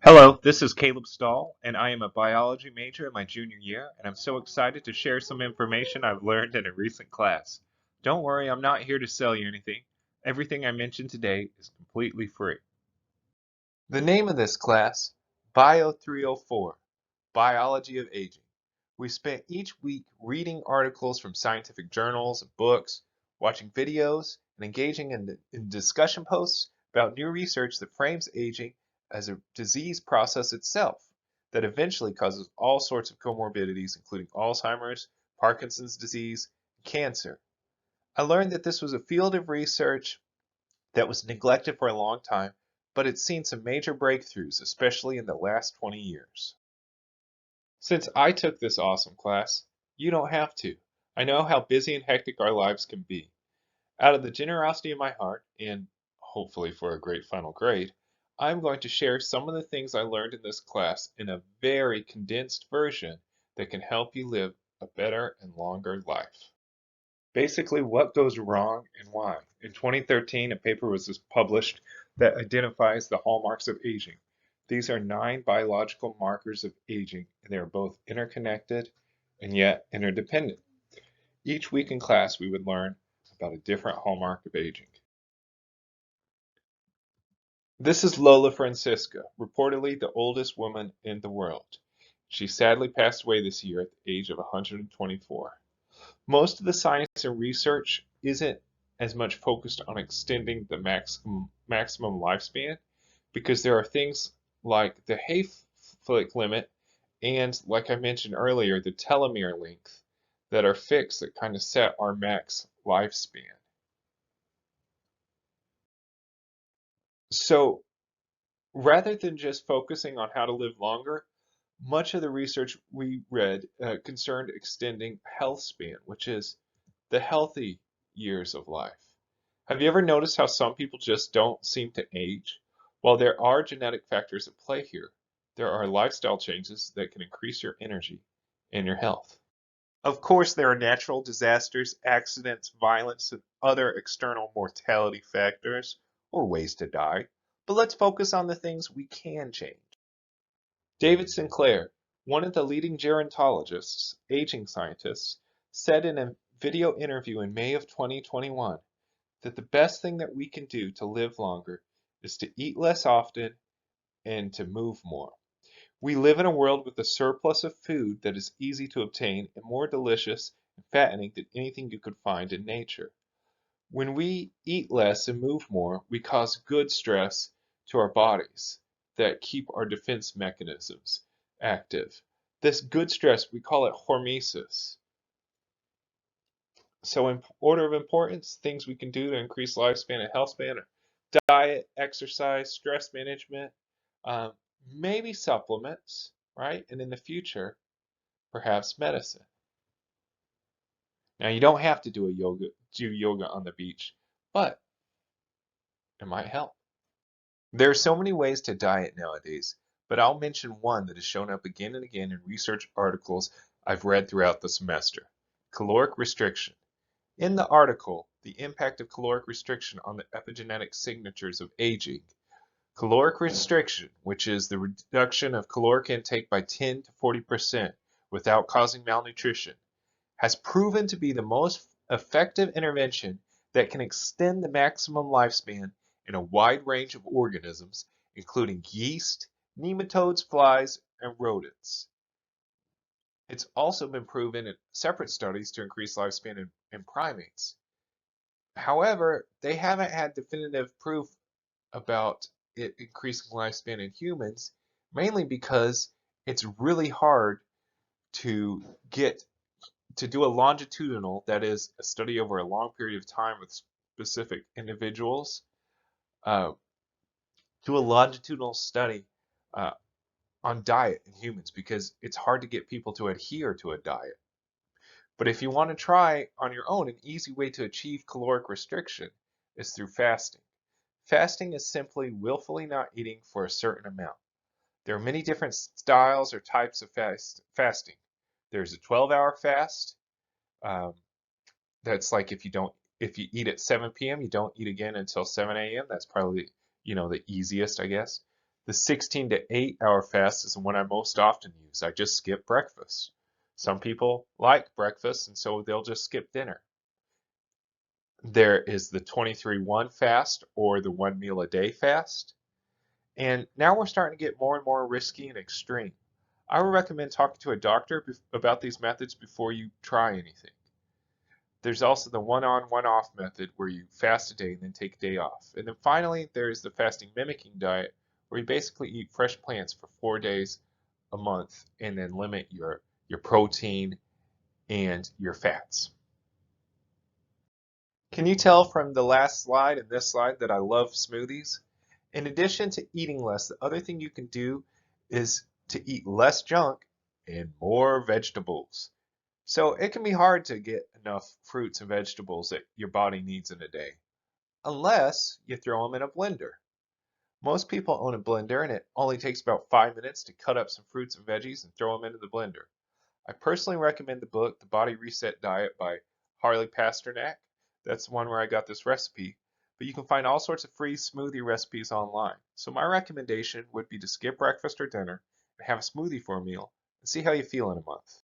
Hello, this is Caleb Stahl, and I am a biology major in my junior year, and I'm so excited to share some information I've learned in a recent class. Don't worry, I'm not here to sell you anything. Everything I mentioned today is completely free. The name of this class, Bio 304, Biology of Aging. We spent each week reading articles from scientific journals and books, watching videos, and engaging in discussion posts about new research that frames aging as a disease process itself that eventually causes all sorts of comorbidities, including Alzheimer's, Parkinson's disease, and cancer. I learned that this was a field of research that was neglected for a long time, but it's seen some major breakthroughs, especially in the last 20 years. Since I took this awesome class, you don't have to. I know how busy and hectic our lives can be. Out of the generosity of my heart, and hopefully for a great final grade, I'm going to share some of the things I learned in this class in a very condensed version that can help you live a better and longer life. Basically, what goes wrong and why. In 2013, a paper was published that identifies the hallmarks of aging. These are 9 biological markers of aging, and they are both interconnected and yet interdependent. Each week in class, we would learn about a different hallmark of aging. This is Lola Francisca, reportedly the oldest woman in the world. She sadly passed away this year at the age of 124. Most of the science and research isn't as much focused on extending the maximum lifespan because there are things like the Hayflick limit and, like I mentioned earlier, the telomere length that are fixed that kind of set our max lifespan. So rather than just focusing on how to live longer, much of the research we read concerned extending health span, which is the healthy years of life. Have you ever noticed how some people just don't seem to age? While there are genetic factors at play here, there are lifestyle changes that can increase your energy and your health. Of course, there are natural disasters, accidents, violence, and other external mortality factors or ways to die. But let's focus on the things we can change. David Sinclair, one of the leading gerontologists, aging scientists, said in a video interview in May of 2021 that the best thing that we can do to live longer is to eat less often and to move more. We live in a world with a surplus of food that is easy to obtain and more delicious and fattening than anything you could find in nature. When we eat less and move more, we cause good stress to our bodies that keep our defense mechanisms active. This good stress, we call it hormesis. So in order of importance, things we can do to increase lifespan and health span are diet, exercise, stress management, um, maybe supplements, right? And in the future, perhaps medicine. Now you don't have to do yoga on the beach, but it might help. There are so many ways to diet nowadays, but I'll mention one that has shown up again and again in research articles I've read throughout the semester: caloric restriction. In the article, The Impact of Caloric Restriction on the Epigenetic Signatures of Aging, caloric restriction, which is the reduction of caloric intake by 10 to 40% without causing malnutrition, has proven to be the most effective intervention that can extend the maximum lifespan in a wide range of organisms, including yeast, nematodes, flies, and rodents. It's also been proven in separate studies to increase lifespan in primates. However, they haven't had definitive proof about it increasing lifespan in humans, mainly because it's really hard to get to do a longitudinal, that is, a study over a long period of time with specific individuals, uh, do a longitudinal study uh, on diet in humans because it's hard to get people to adhere to a diet. But if you want to try on your own, an easy way to achieve caloric restriction is through fasting. Fasting is simply willfully not eating for a certain amount. There are many different styles or types of fasting. There's a 12-hour fast. Um, that's like if you eat at 7 p.m., you don't eat again until 7 a.m. That's probably, the easiest, I guess. The 16 to 8 hour fast is the one I most often use. I just skip breakfast. Some people like breakfast, and so they'll just skip dinner. There is the 23-1 fast, or the 1 meal a day fast. And now we're starting to get more and more risky and extreme. I would recommend talking to a doctor about these methods before you try anything. There's also the one on, one off method where you fast a day and then take a day off. And then finally, there's the fasting mimicking diet where you basically eat fresh plants for 4 days a month and then limit your protein and your fats. Can you tell from the last slide and this slide that I love smoothies? In addition to eating less, the other thing you can do is to eat less junk and more vegetables. So it can be hard to get enough fruits and vegetables that your body needs in a day, unless you throw them in a blender. Most people own a blender and it only takes about 5 minutes to cut up some fruits and veggies and throw them into the blender. I personally recommend the book, The Body Reset Diet by Harley Pasternak. That's the one where I got this recipe. But you can find all sorts of free smoothie recipes online. So my recommendation would be to skip breakfast or dinner and have a smoothie for a meal and see how you feel in a month.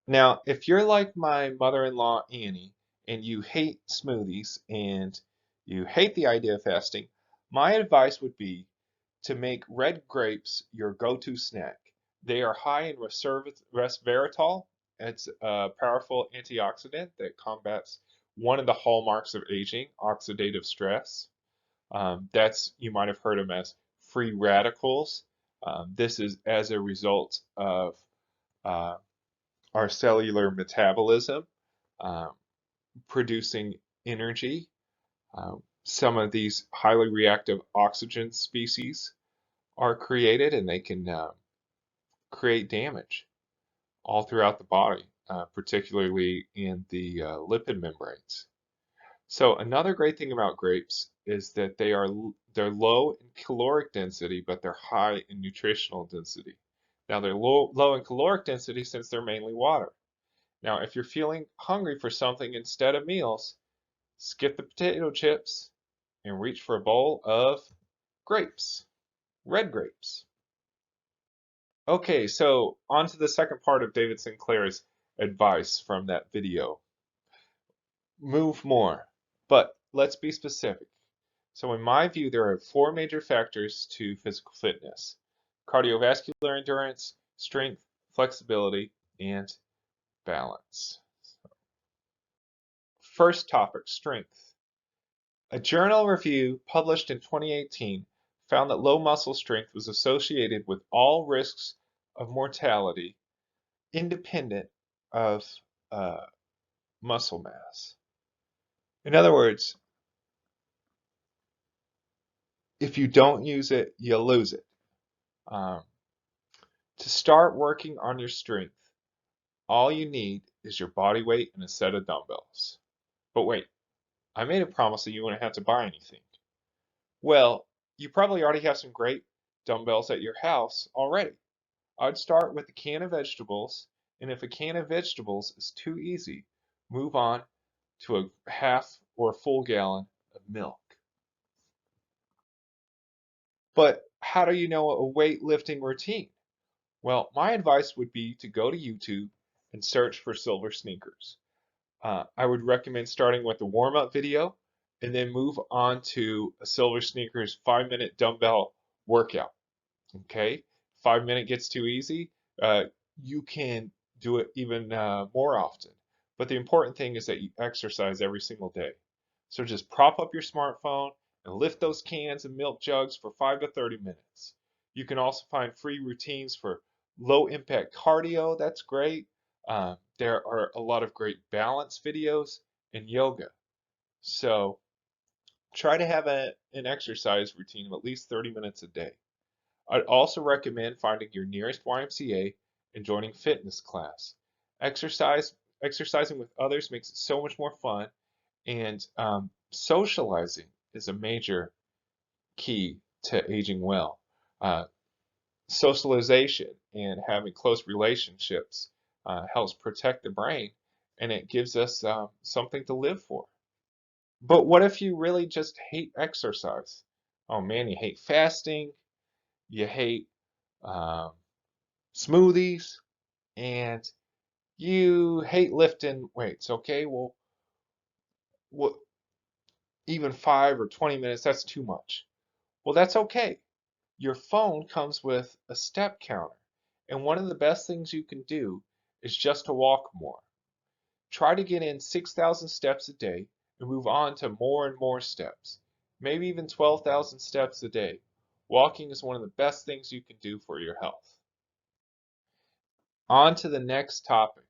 Now, if you're like my mother-in-law, Annie, and you hate smoothies and you hate the idea of fasting, my advice would be to make red grapes your go-to snack. They are high in resveratrol. It's a powerful antioxidant that combats one of the hallmarks of aging, oxidative stress. You might have heard them as free radicals. This is as a result of uh, our cellular metabolism um, producing energy. Some of these highly reactive oxygen species are created and they can create damage all throughout the body, particularly in the lipid membranes. So another great thing about grapes is that they're low in caloric density, but they're high in nutritional density. Now they're low in caloric density since they're mainly water. Now, if you're feeling hungry for something instead of meals, skip the potato chips and reach for a bowl of grapes, red grapes. Okay, so on to the second part of David Sinclair's advice from that video. Move more, but let's be specific. So in my view, there are four major factors to physical fitness: cardiovascular endurance, strength, flexibility, and balance. First topic, strength. A journal review published in 2018 found that low muscle strength was associated with all risks of mortality independent of uh, muscle mass. In other words, if you don't use it, you lose it. Um, to start working on your strength, all you need is your body weight and a set of dumbbells. But wait, I made a promise that you wouldn't have to buy anything. Well, you probably already have some great dumbbells at your house already. I'd start with a can of vegetables, and if a can of vegetables is too easy, move on to a half or a full gallon of milk. But how do you know a weightlifting routine? Well, my advice would be to go to YouTube and search for silver sneakers. I would recommend starting with a warm-up video and then move on to a silver sneakers 5-minute dumbbell workout. Okay, 5 minute gets too easy. You can do it even more often. But the important thing is that you exercise every single day. So just prop up your smartphone and lift those cans and milk jugs for 5 to 30 minutes. You can also find free routines for low impact cardio. That's great. There are a lot of great balance videos and yoga. So try to have an exercise routine of at least 30 minutes a day. I'd also recommend finding your nearest YMCA and joining fitness class. Exercising with others makes it so much more fun, and socializing is a major key to aging well. Uh, Socialization and having close relationships helps protect the brain, and it gives us something to live for. But what if you really just hate exercise? Oh man, you hate fasting, you hate um, smoothies, and you hate lifting weights. Okay, well, what, even 5 or 20 minutes, that's too much. Well, that's okay. Your phone comes with a step counter, and one of the best things you can do is just to walk more. Try to get in 6,000 steps a day and move on to more and more steps, maybe even 12,000 steps a day. Walking is one of the best things you can do for your health. On to the next topic,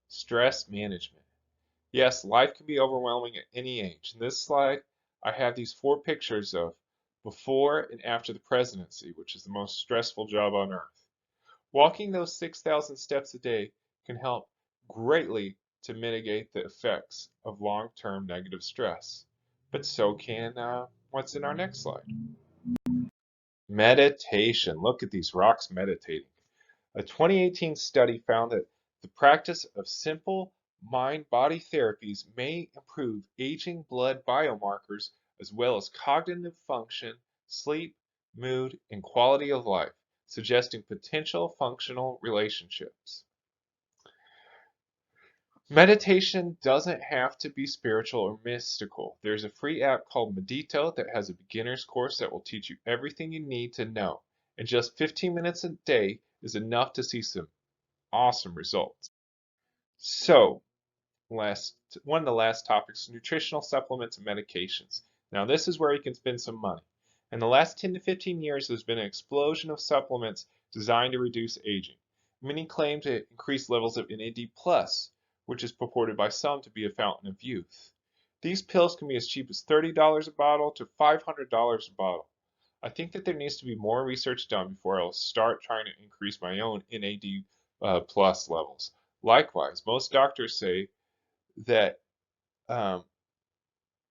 stress management. Yes, life can be overwhelming at any age. In this slide, I have these 4 pictures of before and after the presidency, which is the most stressful job on earth. Walking those 6,000 steps a day can help greatly to mitigate the effects of long-term negative stress. But so can what's in our next slide. Meditation. Look at these rocks meditating. A 2018 study found that the practice of simple mind-body therapies may improve aging blood biomarkers as well as cognitive function, sleep, mood, and quality of life, suggesting potential functional relationships. Meditation doesn't have to be spiritual or mystical. There's a free app called Medito that has a beginner's course that will teach you everything you need to know. And just 15 minutes a day is enough to see some awesome results. So, one of the last topics, nutritional supplements and medications. Now, this is where you can spend some money. In the last 10 to 15 years, there's been an explosion of supplements designed to reduce aging. Many claim to increase levels of NAD+, which is purported by some to be a fountain of youth. These pills can be as cheap as $30 a bottle to $500 a bottle. I think that there needs to be more research done before I'll start trying to increase my own NAD plus levels. Likewise, most doctors say that um,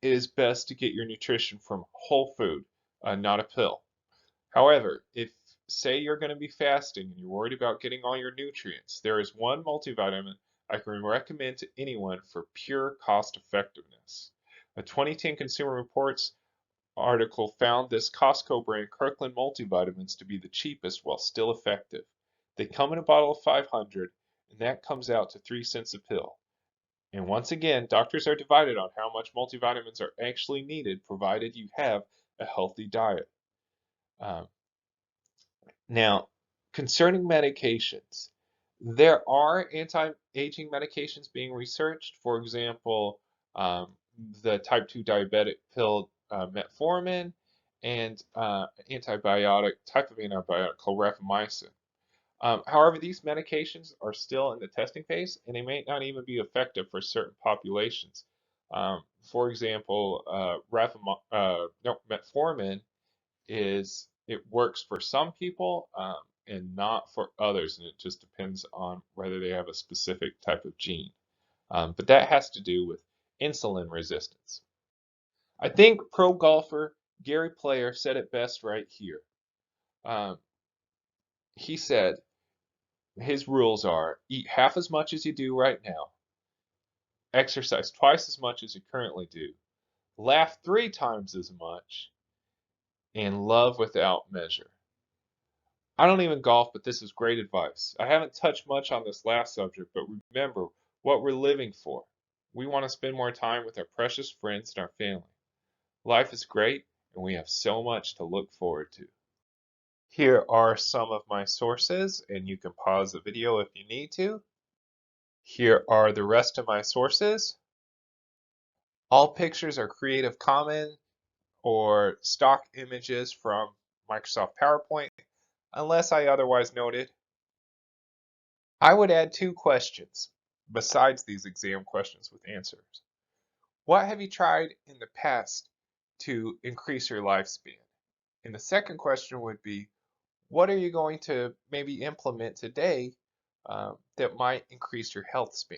it is best to get your nutrition from whole food, not a pill. However, if say you're going to be fasting and you're worried about getting all your nutrients, there is one multivitamin I can recommend to anyone for pure cost effectiveness. A 2010 Consumer Reports article found this Costco brand Kirkland multivitamins to be the cheapest while still effective. They come in a bottle of 500, and that comes out to 3 cents a pill. And once again, doctors are divided on how much multivitamins are actually needed, provided you have a healthy diet. Um, Now, concerning medications, there are anti-aging medications being researched. For example, the type 2 diabetic pill metformin and type of antibiotic called rapamycin. However, these medications are still in the testing phase and they may not even be effective for certain populations. For example, no, metformin it works for some people and not for others, and it just depends on whether they have a specific type of gene. But that has to do with insulin resistance. I think pro golfer Gary Player said it best right here. Um, he said his rules are eat half as much as you do right now, exercise twice as much as you currently do, laugh 3 times as much, and love without measure. I don't even golf, but this is great advice. I haven't touched much on this last subject, but remember what we're living for. We want to spend more time with our precious friends and our family. Life is great, and we have so much to look forward to. Here are some of my sources, and you can pause the video if you need to. Here are the rest of my sources. All pictures are Creative Commons or stock images from Microsoft PowerPoint, unless I otherwise noted. I would add 2 questions besides these exam questions with answers. What have you tried in the past to increase your lifespan? And the second question would be, what are you going to maybe implement today that might increase your health span?